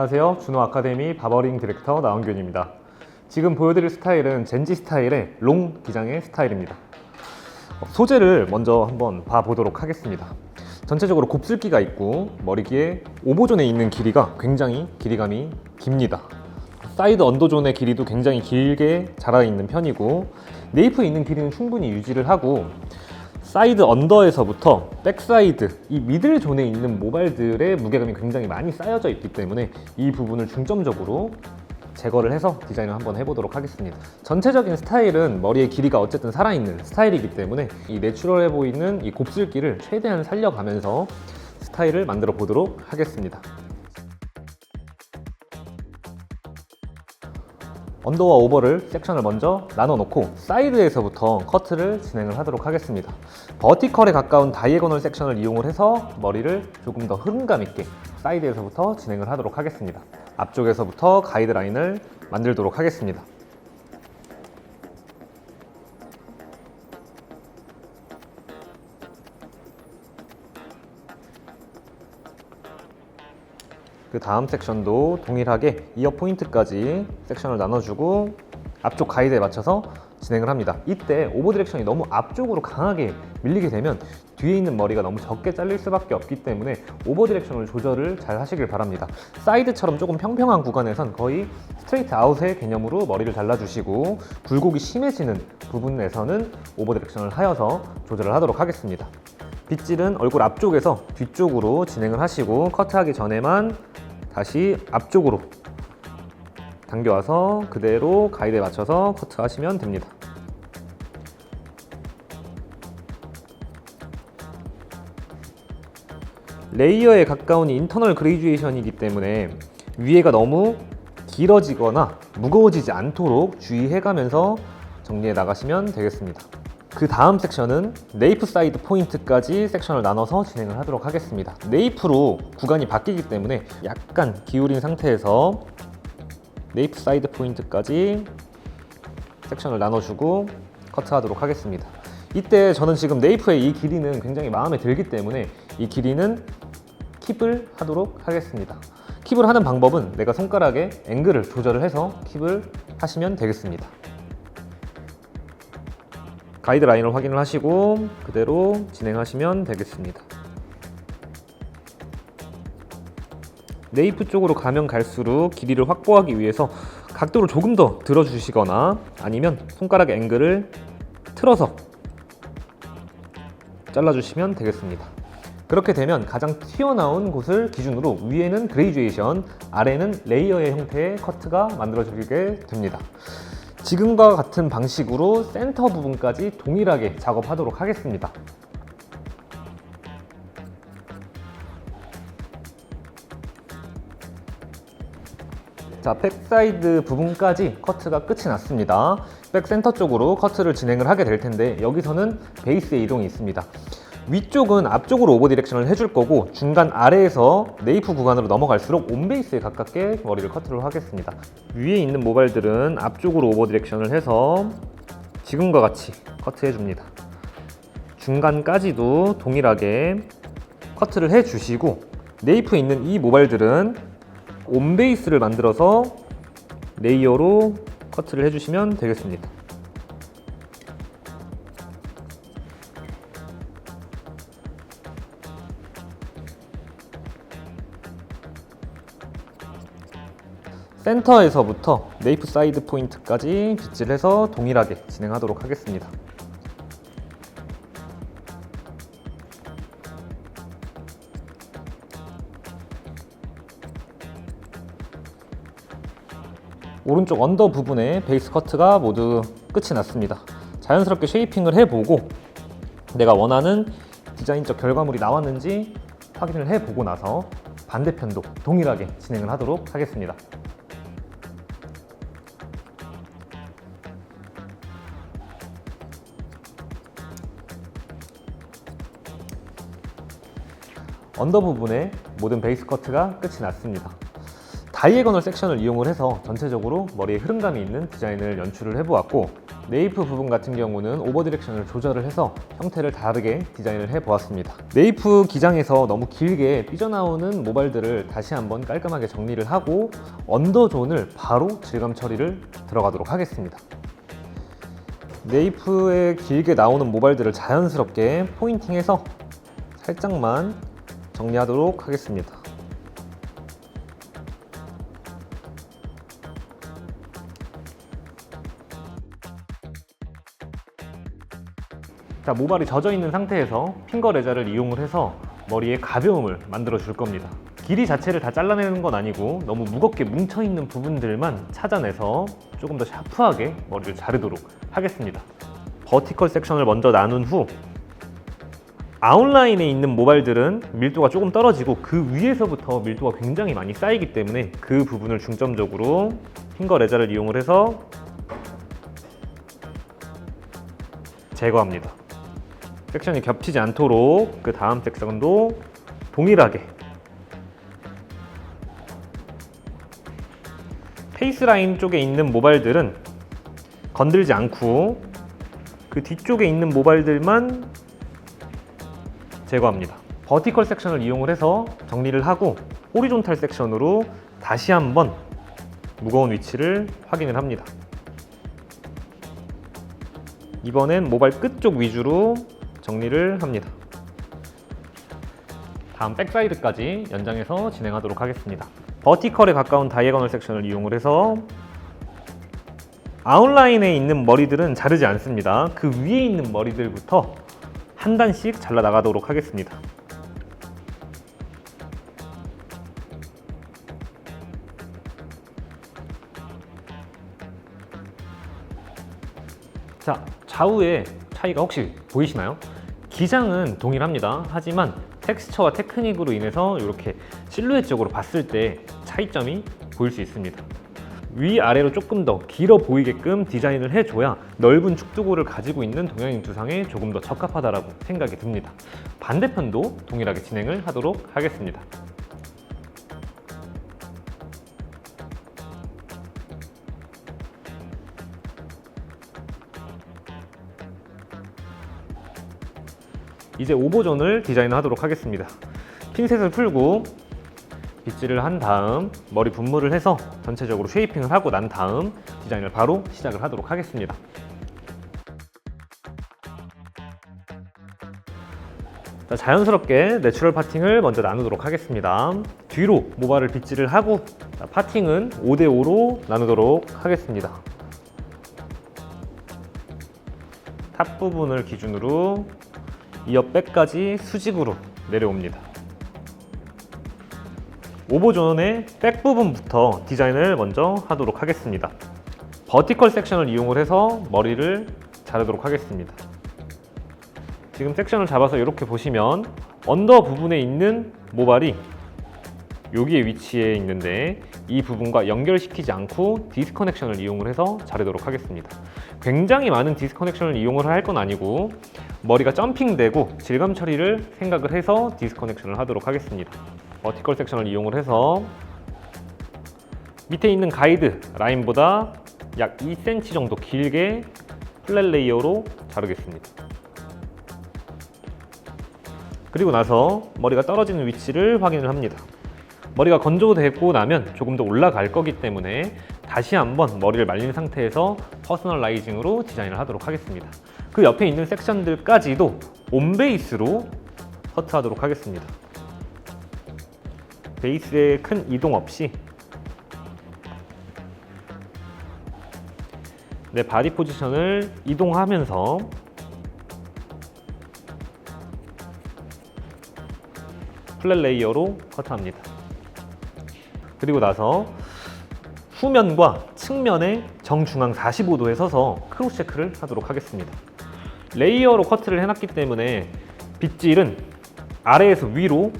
안녕하세요. 준호 아카데미 바버링 디렉터 나원균입니다. 지금 보여드릴 스타일은 젠지 스타일의 롱 기장의 스타일입니다. 소재를 먼저 한번 봐보도록 하겠습니다. 전체적으로 곱슬기가 있고 머리기에 오버존에 있는 길이가 굉장히 길이감이 깁니다. 사이드 언더존의 길이도 굉장히 길게 자라 있는 편이고 네이프에 있는 길이는 충분히 유지를 하고 사이드 언더에서부터 백사이드, 이 미들 존에 있는 모발들의 무게감이 굉장히 많이 쌓여져 있기 때문에 이 부분을 중점적으로 제거를 해서 디자인을 한번 해보도록 하겠습니다. 전체적인 스타일은 머리의 길이가 어쨌든 살아있는 스타일이기 때문에 이 내추럴해 보이는 이 곱슬기를 최대한 살려가면서 스타일을 만들어 보도록 하겠습니다. 언더와 오버를 섹션을 먼저 나눠 놓고 사이드에서부터 커트를 진행을 하도록 하겠습니다. 버티컬에 가까운 다이애고널 섹션을 이용을 해서 머리를 조금 더 흐름감 있게 사이드에서부터 진행을 하도록 하겠습니다. 앞쪽에서부터 가이드라인을 만들도록 하겠습니다. 그 다음 섹션도 동일하게 이어 포인트까지 섹션을 나눠주고 앞쪽 가이드에 맞춰서 진행을 합니다. 이때 오버 디렉션이 너무 앞쪽으로 강하게 밀리게 되면 뒤에 있는 머리가 너무 적게 잘릴 수밖에 없기 때문에 오버 디렉션을 조절을 잘 하시길 바랍니다. 사이드처럼 조금 평평한 구간에선 거의 스트레이트 아웃의 개념으로 머리를 잘라주시고 굴곡이 심해지는 부분에서는 오버 디렉션을 하여서 조절을 하도록 하겠습니다. 빗질은 얼굴 앞쪽에서 뒤쪽으로 진행을 하시고 커트하기 전에만 다시 앞쪽으로 당겨와서 그대로 가이드에 맞춰서 커트하시면 됩니다. 레이어에 가까운 인터널 그레듀에이션이기 때문에 위에가 너무 길어지거나 무거워지지 않도록 주의해가면서 정리해 나가시면 되겠습니다. 그 다음 섹션은 네이프 사이드 포인트까지 섹션을 나눠서 진행을 하도록 하겠습니다. 네이프로 구간이 바뀌기 때문에 약간 기울인 상태에서 네이프 사이드 포인트까지 섹션을 나눠주고 커트하도록 하겠습니다. 이때 저는 지금 네이프의 이 길이는 굉장히 마음에 들기 때문에 이 길이는 킵을 하도록 하겠습니다. 킵을 하는 방법은 내가 손가락에 앵글을 조절을 해서 킵을 하시면 되겠습니다. 가이드라인을 확인을 하시고 그대로 진행하시면 되겠습니다. 네이프 쪽으로 가면 갈수록 길이를 확보하기 위해서 각도를 조금 더 들어주시거나 아니면 손가락 앵글을 틀어서 잘라주시면 되겠습니다. 그렇게 되면 가장 튀어나온 곳을 기준으로 위에는 그레듀에이션, 아래는 레이어의 형태의 커트가 만들어지게 됩니다. 지금과 같은 방식으로 센터 부분까지 동일하게 작업하도록 하겠습니다. 자, 백사이드 부분까지 커트가 끝이 났습니다. 백 센터 쪽으로 커트를 진행을 하게 될 텐데 여기서는 베이스의 이동이 있습니다. 위쪽은 앞쪽으로 오버 디렉션을 해줄 거고 중간 아래에서 네이프 구간으로 넘어갈수록 온베이스에 가깝게 머리를 커트를 하겠습니다. 위에 있는 모발들은 앞쪽으로 오버 디렉션을 해서 지금과 같이 커트해 줍니다. 중간까지도 동일하게 커트를 해 주시고 네이프에 있는 이 모발들은 온베이스를 만들어서 레이어로 커트를 해주시면 되겠습니다. 센터에서부터 네이프 사이드 포인트까지 빗질해서 동일하게 진행하도록 하겠습니다. 오른쪽 언더 부분에 베이스 커트가 모두 끝이 났습니다. 자연스럽게 쉐이핑을 해보고 내가 원하는 디자인적 결과물이 나왔는지 확인을 해보고 나서 반대편도 동일하게 진행을 하도록 하겠습니다. 언더 부분에 모든 베이스 커트가 끝이 났습니다. 다이애고널 섹션을 이용을 해서 전체적으로 머리에 흐름감이 있는 디자인을 연출을 해보았고, 네이프 부분 같은 경우는 오버 디렉션을 조절을 해서 형태를 다르게 디자인을 해보았습니다. 네이프 기장에서 너무 길게 삐져나오는 모발들을 다시 한번 깔끔하게 정리를 하고 언더존을 바로 질감 처리를 들어가도록 하겠습니다. 네이프에 길게 나오는 모발들을 자연스럽게 포인팅해서 살짝만 정리하도록 하겠습니다. 자, 모발이 젖어 있는 상태에서 핑거 레자를 이용을 해서 머리에 가벼움을 만들어 줄 겁니다. 길이 자체를 다 잘라내는 건 아니고 너무 무겁게 뭉쳐 있는 부분들만 찾아내서 조금 더 샤프하게 머리를 자르도록 하겠습니다. 버티컬 섹션을 먼저 나눈 후 아웃라인에 있는 모발들은 밀도가 조금 떨어지고 그 위에서부터 밀도가 굉장히 많이 쌓이기 때문에 그 부분을 중점적으로 핑거 레자를 이용을 해서 제거합니다. 섹션이 겹치지 않도록 그 다음 섹션도 동일하게 페이스라인 쪽에 있는 모발들은 건들지 않고 그 뒤쪽에 있는 모발들만 제거합니다. 버티컬 섹션을 이용을 해서 정리를 하고 호리존탈 섹션으로 다시 한번 무거운 위치를 확인을 합니다. 이번엔 모발 끝쪽 위주로 정리를 합니다. 다음 백사이드까지 연장해서 진행하도록 하겠습니다. 버티컬에 가까운 다이애고널 섹션을 이용을 해서 아웃라인에 있는 머리들은 자르지 않습니다. 그 위에 있는 머리들부터 한 단씩 잘라 나가도록 하겠습니다. 자, 좌우의 차이가 혹시 보이시나요? 기장은 동일합니다. 하지만 텍스처와 테크닉으로 인해서 이렇게 실루엣적으로 봤을 때 차이점이 보일 수 있습니다. 위아래로 조금 더 길어 보이게끔 디자인을 해줘야 넓은 축두구를 가지고 있는 동양인 두상에 조금 더 적합하다고 생각이 듭니다. 반대편도 동일하게 진행을 하도록 하겠습니다. 이제 오버존을 디자인하도록 하겠습니다. 핀셋을 풀고 빗질을 한 다음 머리 분무를 해서 전체적으로 쉐이핑을 하고 난 다음 디자인을 바로 시작을 하도록 하겠습니다. 자, 자연스럽게 내추럴 파팅을 먼저 나누도록 하겠습니다. 뒤로 모발을 빗질을 하고 파팅은 5대5로 나누도록 하겠습니다. 탑 부분을 기준으로 이어 백까지 수직으로 내려옵니다. 오버존의 백 부분부터 디자인을 먼저 하도록 하겠습니다. 버티컬 섹션을 이용을 해서 머리를 자르도록 하겠습니다. 지금 섹션을 잡아서 이렇게 보시면 언더 부분에 있는 모발이 여기에 위치해 있는데 이 부분과 연결시키지 않고 디스커넥션을 이용을 해서 자르도록 하겠습니다. 굉장히 많은 디스커넥션을 이용을 할 건 아니고 머리가 점핑되고 질감 처리를 생각을 해서 디스커넥션을 하도록 하겠습니다. 버티컬 섹션을 이용을 해서 밑에 있는 가이드 라인보다 약 2cm 정도 길게 플랫 레이어로 자르겠습니다. 그리고 나서 머리가 떨어지는 위치를 확인을 합니다. 머리가 건조되고 나면 조금 더 올라갈 거기 때문에 다시 한번 머리를 말린 상태에서 퍼스널라이징으로 디자인을 하도록 하겠습니다. 그 옆에 있는 섹션들까지도 온베이스로 커트하도록 하겠습니다. 베이스에 큰 이동 없이 내 바디 포지션을 이동하면서 플랫 레이어로 커트합니다. 그리고 나서 후면과 측면의 정중앙 45도에 서서 크로스 체크를 하도록 하겠습니다. 레이어로 커트를 해놨기 때문에 빗질은 아래에서 위로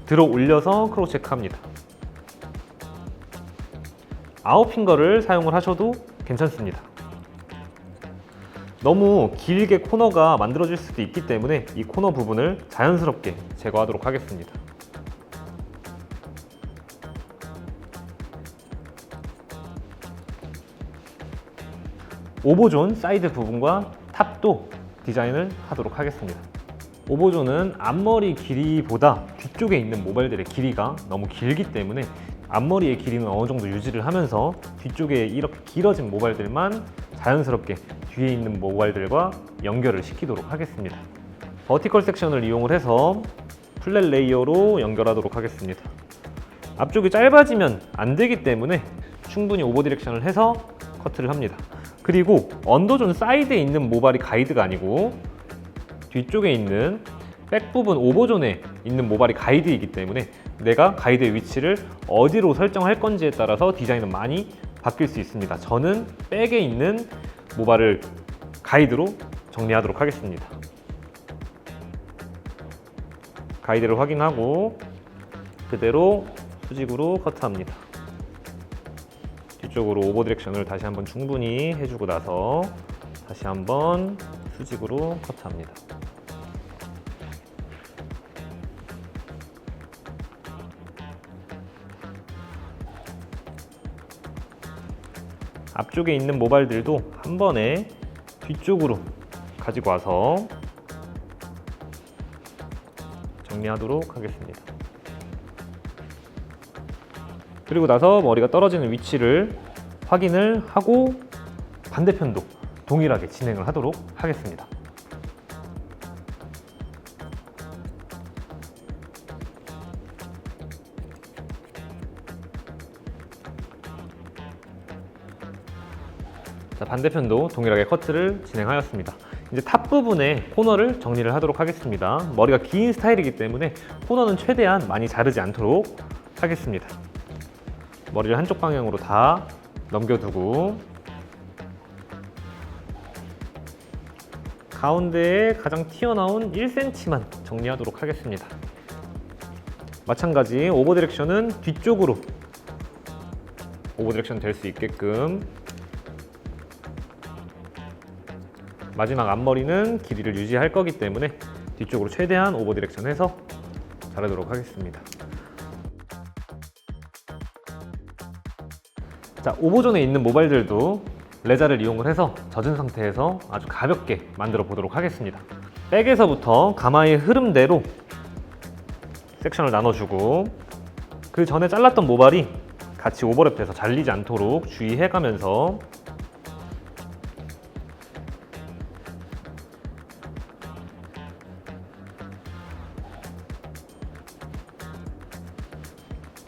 들어 올려서 크로스 체크합니다. 아웃핑거를 사용을 하셔도 괜찮습니다. 너무 길게 코너가 만들어질 수도 있기 때문에 이 코너 부분을 자연스럽게 제거하도록 하겠습니다. 오버존 사이드 부분과 탑도 디자인을 하도록 하겠습니다. 오버존은 앞머리 길이보다 뒤쪽에 있는 모발들의 길이가 너무 길기 때문에 앞머리의 길이는 어느 정도 유지를 하면서 뒤쪽에 이렇게 길어진 모발들만 자연스럽게 뒤에 있는 모발들과 연결을 시키도록 하겠습니다. 버티컬 섹션을 이용을 해서 플랫 레이어로 연결하도록 하겠습니다. 앞쪽이 짧아지면 안 되기 때문에 충분히 오버 디렉션을 해서 커트를 합니다. 그리고 언더존 사이드에 있는 모발이 가이드가 아니고 뒤쪽에 있는 백 부분 오버존에 있는 모발이 가이드이기 때문에 내가 가이드의 위치를 어디로 설정할 건지에 따라서 디자인은 많이 바뀔 수 있습니다. 저는 백에 있는 모발을 가이드로 정리하도록 하겠습니다. 가이드를 확인하고 그대로 수직으로 커트합니다. 뒤쪽으로 오버 디렉션을 다시 한번 충분히 해주고 나서 다시 한번 수직으로 커트합니다. 앞쪽에 있는 모발들도 한 번에 뒤쪽으로 가지고 와서 정리하도록 하겠습니다. 그리고 나서 머리가 떨어지는 위치를 확인을 하고 반대편도 동일하게 진행을 하도록 하겠습니다. 자, 반대편도 동일하게 커트를 진행하였습니다. 이제 탑 부분에 코너를 정리를 하도록 하겠습니다. 머리가 긴 스타일이기 때문에 코너는 최대한 많이 자르지 않도록 하겠습니다. 머리를 한쪽 방향으로 다 넘겨두고 가운데에 가장 튀어나온 1cm만 정리하도록 하겠습니다. 마찬가지 오버 디렉션은 뒤쪽으로 오버 디렉션 될 수 있게끔 마지막 앞머리는 길이를 유지할 거기 때문에 뒤쪽으로 최대한 오버 디렉션 해서 자르도록 하겠습니다. 자, 오버존에 있는 모발들도 레자를 이용을 해서 젖은 상태에서 아주 가볍게 만들어 보도록 하겠습니다. 백에서부터 가마의 흐름대로 섹션을 나눠주고 그 전에 잘랐던 모발이 같이 오버랩돼서 잘리지 않도록 주의해가면서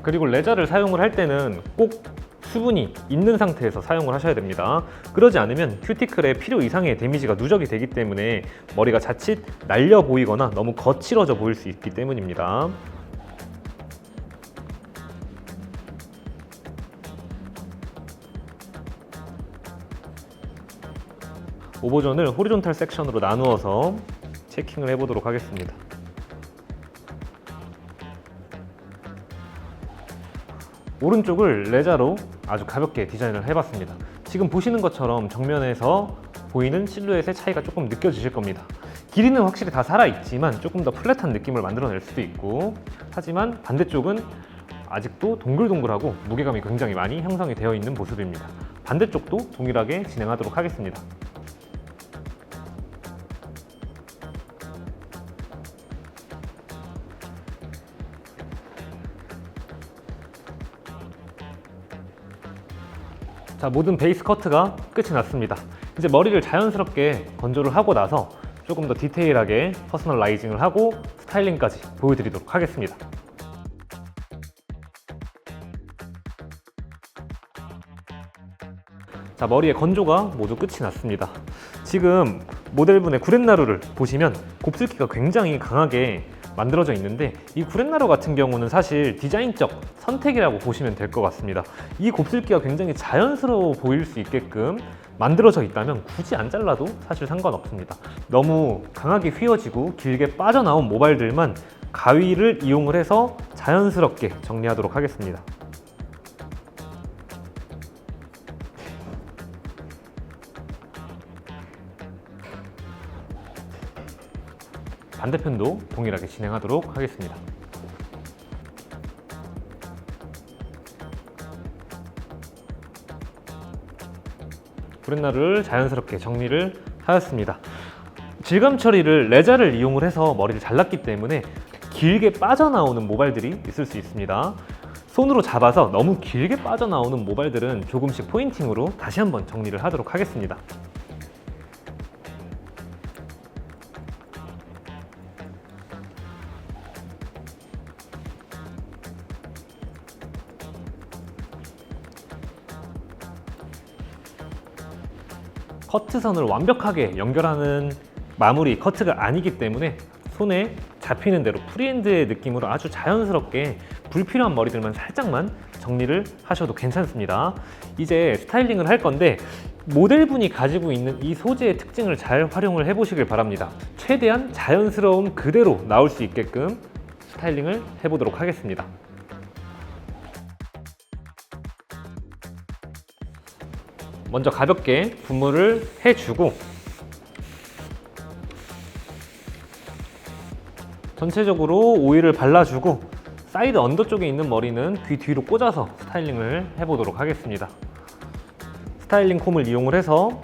그리고 레자를 사용을 할 때는 꼭 수분이 있는 상태에서 사용을 하셔야 됩니다. 그러지 않으면 큐티클에 필요 이상의 데미지가 누적이 되기 때문에 머리가 자칫 날려 보이거나 너무 거칠어져 보일 수 있기 때문입니다. 오버존을 호리존탈 섹션으로 나누어서 체킹을 해보도록 하겠습니다. 오른쪽을 레자로 아주 가볍게 디자인을 해봤습니다. 지금 보시는 것처럼 정면에서 보이는 실루엣의 차이가 조금 느껴지실 겁니다. 길이는 확실히 다 살아있지만 조금 더 플랫한 느낌을 만들어낼 수도 있고, 하지만 반대쪽은 아직도 동글동글하고 무게감이 굉장히 많이 형성이 되어 있는 모습입니다. 반대쪽도 동일하게 진행하도록 하겠습니다. 자, 모든 베이스 커트가 끝이 났습니다. 이제 머리를 자연스럽게 건조를 하고 나서 조금 더 디테일하게 퍼스널라이징을 하고 스타일링까지 보여드리도록 하겠습니다. 자, 머리의 건조가 모두 끝이 났습니다. 지금 모델분의 구렛나루를 보시면 곱슬기가 굉장히 강하게 만들어져 있는데, 이 구렛나루 같은 경우는 사실 디자인적 선택이라고 보시면 될 것 같습니다. 이 곱슬기가 굉장히 자연스러워 보일 수 있게끔 만들어져 있다면 굳이 안 잘라도 사실 상관없습니다. 너무 강하게 휘어지고 길게 빠져나온 모발들만 가위를 이용을 해서 자연스럽게 정리하도록 하겠습니다. 반대편도 동일하게 진행하도록 하겠습니다. 브렛나루를 자연스럽게 정리를 하였습니다. 질감 처리를 레자를 이용을 해서 머리를 잘랐기 때문에 길게 빠져나오는 모발들이 있을 수 있습니다. 손으로 잡아서 너무 길게 빠져나오는 모발들은 조금씩 포인팅으로 다시 한번 정리를 하도록 하겠습니다. 커트선을 완벽하게 연결하는 마무리 커트가 아니기 때문에 손에 잡히는 대로 프리핸드의 느낌으로 아주 자연스럽게 불필요한 머리들만 살짝만 정리를 하셔도 괜찮습니다. 이제 스타일링을 할 건데 모델분이 가지고 있는 이 소재의 특징을 잘 활용을 해보시길 바랍니다. 최대한 자연스러움 그대로 나올 수 있게끔 스타일링을 해보도록 하겠습니다. 먼저 가볍게 분무를 해주고 전체적으로 오일을 발라주고 사이드 언더 쪽에 있는 머리는 귀 뒤로 꽂아서 스타일링을 해보도록 하겠습니다. 스타일링 콤을 이용을 해서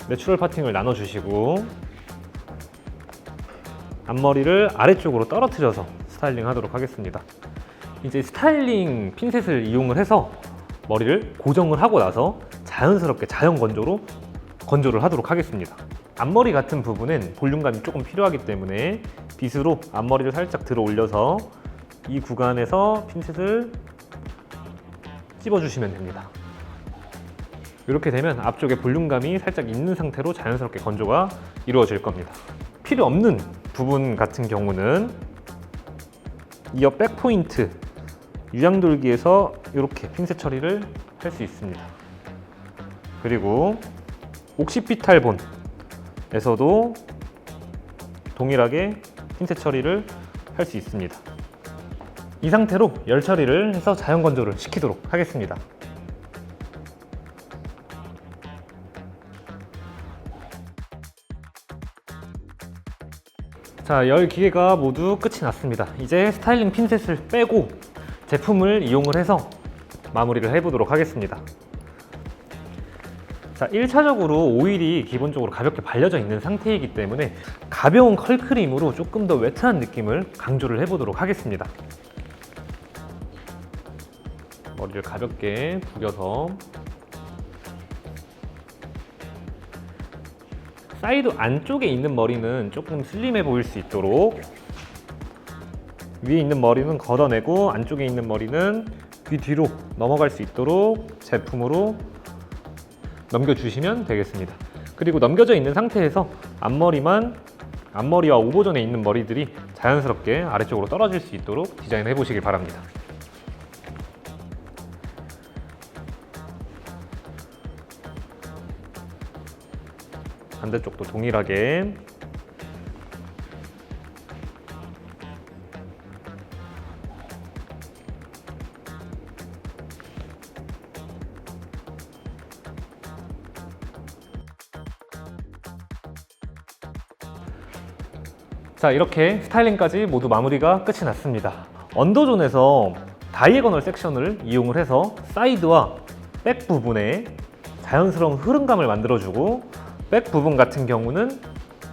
내추럴 파팅을 나눠주시고 앞머리를 아래쪽으로 떨어뜨려서 스타일링 하도록 하겠습니다. 이제 스타일링 핀셋을 이용을 해서 머리를 고정을 하고 나서 자연스럽게 자연 건조로 건조를 하도록 하겠습니다. 앞머리 같은 부분은 볼륨감이 조금 필요하기 때문에 빗으로 앞머리를 살짝 들어 올려서 이 구간에서 핀셋을 찝어주시면 됩니다. 이렇게 되면 앞쪽에 볼륨감이 살짝 있는 상태로 자연스럽게 건조가 이루어질 겁니다. 필요 없는 부분 같은 경우는 이어 백 포인트 유양돌기에서 이렇게 핀셋 처리를 할 수 있습니다. 그리고 옥시피탈본에서도 동일하게 핀셋 처리를 할 수 있습니다. 이 상태로 열 처리를 해서 자연 건조를 시키도록 하겠습니다. 자, 열 기계가 모두 끝이 났습니다. 이제 스타일링 핀셋을 빼고 제품을 이용을 해서 마무리를 해보도록 하겠습니다. 자, 1차적으로 오일이 기본적으로 가볍게 발려져 있는 상태이기 때문에 가벼운 컬크림으로 조금 더 웨트한 느낌을 강조를 해보도록 하겠습니다. 머리를 가볍게 부겨서 사이드 안쪽에 있는 머리는 조금 슬림해 보일 수 있도록 위에 있는 머리는 걷어내고 안쪽에 있는 머리는 귀 뒤로 넘어갈 수 있도록 제품으로 넘겨주시면 되겠습니다. 그리고 넘겨져 있는 상태에서 앞머리와 오버존에 있는 머리들이 자연스럽게 아래쪽으로 떨어질 수 있도록 디자인해 보시길 바랍니다. 반대쪽도 동일하게 자, 이렇게 스타일링까지 모두 마무리가 끝이 났습니다. 언더존에서 다이애고널 섹션을 이용을 해서 사이드와 백 부분에 자연스러운 흐름감을 만들어주고 백 부분 같은 경우는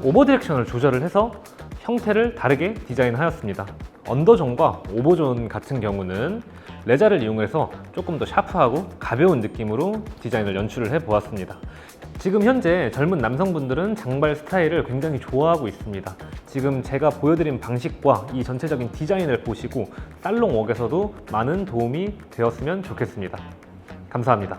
오버 디렉션을 조절을 해서 형태를 다르게 디자인하였습니다. 언더존과 오버존 같은 경우는 레자를 이용해서 조금 더 샤프하고 가벼운 느낌으로 디자인을 연출을 해보았습니다. 지금 현재 젊은 남성분들은 장발 스타일을 굉장히 좋아하고 있습니다. 지금 제가 보여드린 방식과 이 전체적인 디자인을 보시고 살롱 웍에서도 많은 도움이 되었으면 좋겠습니다. 감사합니다.